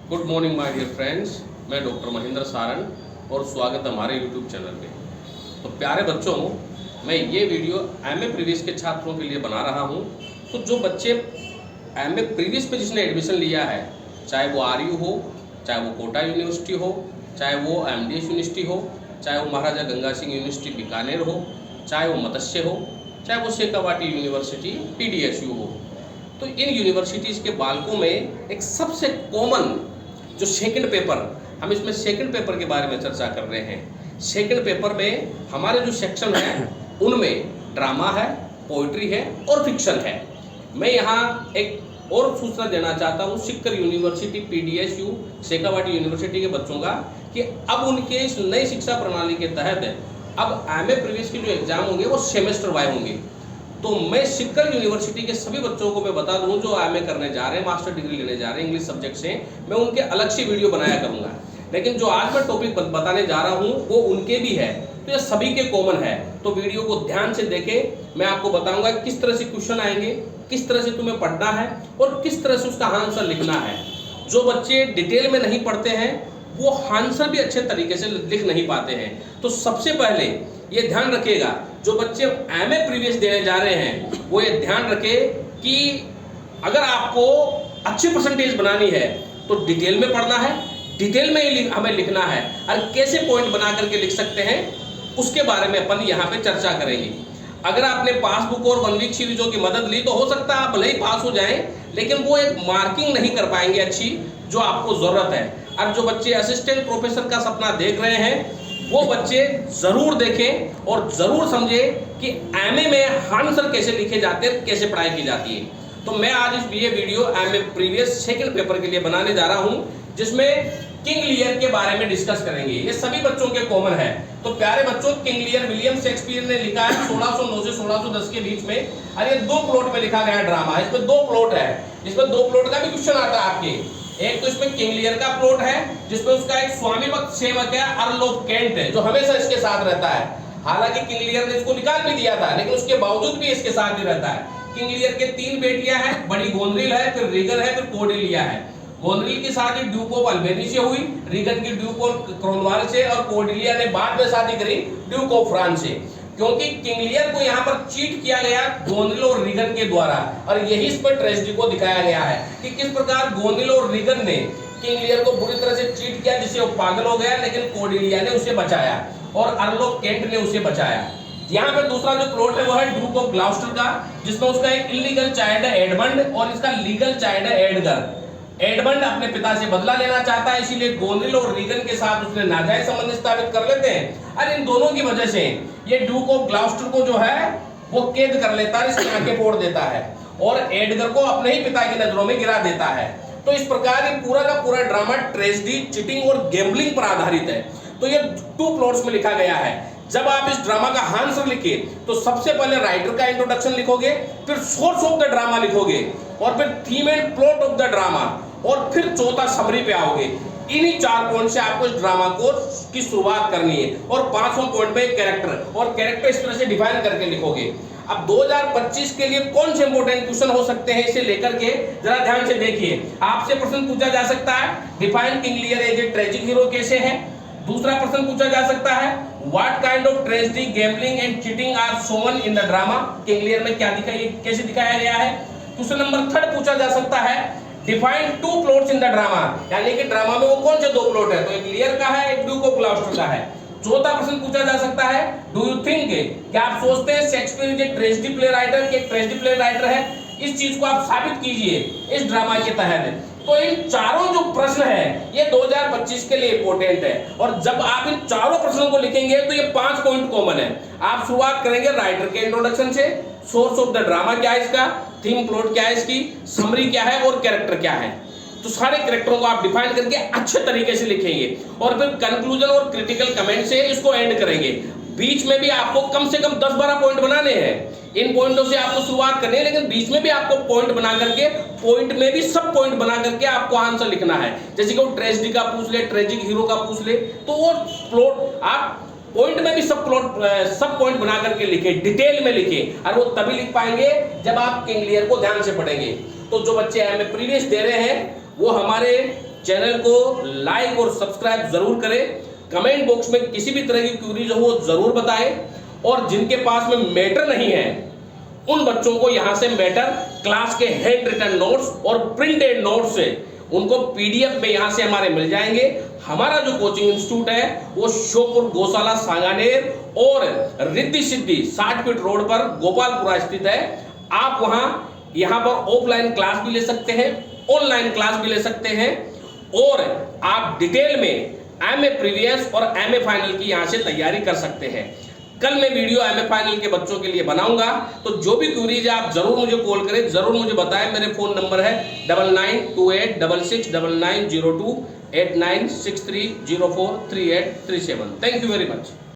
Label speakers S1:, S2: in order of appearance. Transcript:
S1: Good morning my dear friends, मैं doctor Mahendra Saran और स्वागत है हमारे यूट्यूब चैनल पे। तो प्यारे बच्चों, मैं ये वीडियो एमए प्रीवियस के छात्रों के लिए बना रहा हूँ। तो जो बच्चे एमए प्रीवियस पे जिसने एडमिशन लिया है, चाहे वो आरयू हो, चाहे वो कोटा यूनिवर्सिटी हो, चाहे वो एमडीएस यूनिवर्सिटी हो, चाहे वो महाराजा गंगा सिंह यूनिवर्सिटी बीकानेर हो, चाहे वो मत्स्य हो, चाहे वो शेखावाटी यूनिवर्सिटी पीडीएसयू हो, तो इन यूनिवर्सिटीज़ के बालकों में एक सबसे कॉमन जो सेकंड पेपर, हम इसमें सेकंड पेपर के बारे में चर्चा कर रहे हैं। सेकंड पेपर में हमारे जो सेक्शन हैं उनमें ड्रामा है, पोइट्री है और फिक्शन है। मैं यहाँ एक और सूचना देना चाहता हूँ सिक्कर यूनिवर्सिटी पीडीएसयू शेखावाटी यूनिवर्सिटी के बच्चों का कि अब उनके इस नई शिक्षा प्रणाली के तहत अब एमए प्रीवियस के जो एग्जाम होंगे वो सेमेस्टर वाइज होंगे। तो मैं सिक्कर यूनिवर्सिटी के सभी बच्चों को मैं बता दूं जो एमए करने जा रहे हैं, मास्टर डिग्री लेने जा रहे हैं इंग्लिश सब्जेक्ट से, मैं उनके अलग से वीडियो बनाया करूंगा। लेकिन जो आज मैं टॉपिक बताने जा रहा हूं वो उनके भी है, तो ये सभी के कॉमन है। तो वीडियो को ध्यान से देखें, मैं आपको बताऊंगा किस तरह से क्वेश्चन आएंगे, किस तरह से तुम्हें पढ़ना है और किस तरह से उसका आंसर लिखना है। जो बच्चे डिटेल में नहीं पढ़ते हैं वो आंसर भी अच्छे तरीके से लिख नहीं पाते हैं। तो सबसे पहले ये ध्यान रखिएगा, जो बच्चे एमए प्रीवियस देने जा रहे हैं वो ये ध्यान रखें कि अगर आपको अच्छी परसेंटेज बनानी है तो डिटेल में पढ़ना है, डिटेल में ही हमें लिखना है और कैसे पॉइंट बना करके लिख सकते हैं उसके बारे में अपन यहाँ पे चर्चा करेंगे। अगर आपने पासबुक और 1 वीक सीरीजों की मदद ली तो हो सकता है आप भले ही पास हो जाएं, लेकिन वो एक मार्किंग नहीं कर पाएंगे अच्छी जो आपको जरूरत है। और जो बच्चे असिस्टेंट प्रोफेसर का सपना देख रहे हैं वो बच्चे जरूर देखें और जरूर समझें कि एमए में आंसर कैसे लिखे जाते हैं, कैसे पढ़ाई की जाती है। तो मैं आज ये video MA previous second paper के लिए बनाने जा रहा हूं, जिसमें किंग लियर के बारे में डिस्कस करेंगे। ये सभी बच्चों के कॉमन है। तो प्यारे बच्चों, किंग लियर विलियम शेक्सपियर ने लिखा है 1609 से 1610 के बीच में, और ये 2 प्लॉट में लिखा गया ड्रामा। इसमें 2 प्लॉट है, इसमें 2 प्लॉट का भी क्वेश्चन आता है आपके। एक तो इसमें किंग लियर का प्लॉट है जिसमें उसका एक स्वामी भक्त सेवक है अर्ल ऑफ केंट है जो हमेशा इसके साथ रहता है। हालांकि किंग लियर ने इसको निकाल भी दिया था, लेकिन उसके बावजूद भी इसके साथ ही रहता है। किंग लियर के 3 बेटियां हैं, बड़ी गोंद्रिल है, फिर रीगन है, फिर कोर्डेलिया है। गोंद्रिल की शादी ड्यूक ऑफ अल्बेनी से हुई, रीगन की ड्यूक ऑफ क्रोनवाल से, और कोर्डेलिया ने बाद में शादी करी ड्यूक ऑफ फ्रांस से। क्योंकि किंग लियर को यहाँ पर चीट किया गया गोंद्रिल और रीगन के द्वारा, और यही इस पर ट्रेजेडी को दिखाया गया है कि किस प्रकार गोंद्रिल और रीगन ने किंग लियर को बुरी तरह से चीट किया, जिससे वो पागल हो गया, लेकिन कोर्डेलिया ने उसे बचाया और अर्ल ऑफ केंट ने उसे बचाया। यहाँ पे दूसरा जो प्लॉट है वो है ड्यूक ऑफ ग्लाउस्टर का, जिसमें उसका एक इलीगल चाइल्ड है एडमंड और इसका लीगल चाइल्ड है एडगर। एडमंड अपने पिता से बदला लेना चाहता है, इसीलिए गोंद्रिल और रीगन के साथ उसने नाजायज संबंध स्थापित कर लेते हैं, और इन दोनों की वजह से ये ड्यूक ऑफ ग्लाउस्टर को जो है वो कैद कर लेता है, इसकी आंखें फोड़ देता है और एडगर को अपने ही पिता की नजरों में गिरा देता है। तो इस प्रकार ये पूरा का पूरा ड्रामा ट्रेजेडी, चीटिंग और गैम्बलिंग पर आधारित है। तो ये 2 प्लॉट्स में लिखा गया है। जब आप इस ड्रामा का आंसर लिखे तो सबसे पहले राइटर का इंट्रोडक्शन लिखोगे, फिर सोर्स ऑफ द ड्रामा लिखोगे, और फिर theme and plot of the drama, और फिर चौथा समरी पे आओगे। इन्हीं 4 पॉइंट से आपको इस ड्रामा को की शुरुआत करनी है, और 5वां पॉइंट में कैरेक्टर, और कैरेक्टर इस तरह से डिफाइन करके लिखोगे। अब 2025 के लिए कौन से इंपॉर्टेंट क्वेश्चन हो सकते हैं इसे लेकर के जरा ध्यान से देखिए। आपसे प्रश्न पूछा जा सकता है define King Lear as a tragic hero कैसे है। दूसरा प्रश्न पूछा जा सकता है what kind of tragedy, gambling and cheating are shown in the drama. King Lear में क्या दिखाई, कैसे दिखाया गया है। क्वेश्चन नंबर 3 पूछा जा सकता है define 2 plots in the drama, यानी कि ड्रामा में वो कौन से 2 प्लॉट है, तो एक लियर का है, एक ड्यूक ऑफ ग्लाउस्टर का है। चौथा प्रश्न पूछा जा सकता है डू यू थिंक, क्या आप सोचते हैं Shakespeare is a tragedy play writer, कि एक ट्रेजेडी प्ले राइटर है। इस चीज को आप साबित कीजिए इस ड्रामा के तहत। तो इन चारों जो प्रश्न है ये 2025 के लिए इंपॉर्टेंट है, और जब आप इन चारों प्रश्नों को लिखेंगे तो ये 5 पॉइंट कॉमन है। आप शुरुआत करेंगे राइटर के इंट्रोडक्शन से, सोर्स ऑफ द ड्रामा क्या है इसका, थीम प्लॉट क्या है इसकी, समरी क्या है और कैरेक्टर क्या है। तो सारे कैरेक्टरों को आप डिफाइन करके अच्छे तरीके से लिखेंगे, और फिर कंक्लूजन और क्रिटिकल कमेंट से इसको एंड करेंगे। बीच में भी आपको कम से कम 10-12 पॉइंट बनाने हैं। इन पॉइंटों से आपको शुरुआत करनी है, लेकिन बीच में भी आपको पॉइंट बना करके, पॉइंट में भी सब पॉइंट बना करके आपको आंसर लिखना है। जैसे कि वो ट्रेजेडी का पूछ ले, ट्रेजिक हीरो का पूछ ले, तो वो प्लॉट आप पॉइंट में भी सब पॉइंट बना करके लिखे, डिटेल में लिखे, और वो तभी लिख पाएंगे जब आप किंग लियर को ध्यान से पढ़ेंगे। तो जो बच्चे एमए प्रीवियस दे रहे हैं वो हमारे चैनल को लाइक और सब्सक्राइब जरूर करें। कमेंट बॉक्स में किसी भी तरह की क्वेरीज हो वो जरूर बताएं, और जिनके पास में मैटर नहीं है उन बच्चों को यहां से मैटर क्लास के हैंड रिटन नोट्स और प्रिंटेड नोट्स से उनको पीडीएफ में यहां से हमारे मिल जाएंगे। हमारा जो कोचिंग इंस्टीट्यूट है वो श्योपुर गौशाला सांगानेर और रिद्धि सिद्धि 60 फीट रोड पर गोपालपुरा स्थित है। आप वहां यहां पर ऑफलाइन क्लास भी ले सकते हैं, ऑनलाइन क्लास भी ले सकते हैं, और आप डिटेल में एमए प्रीवियस और एमए फाइनल की यहां से तैयारी कर सकते हैं। कल मैं वीडियो एमए फाइनल के बच्चों के लिए बनाऊंगा, तो जो भी क्वेरीज है आप जरूर मुझे कॉल करें, जरूर मुझे बताएं। मेरे फोन नंबर है 9928669902 8963043837। Thank you very much.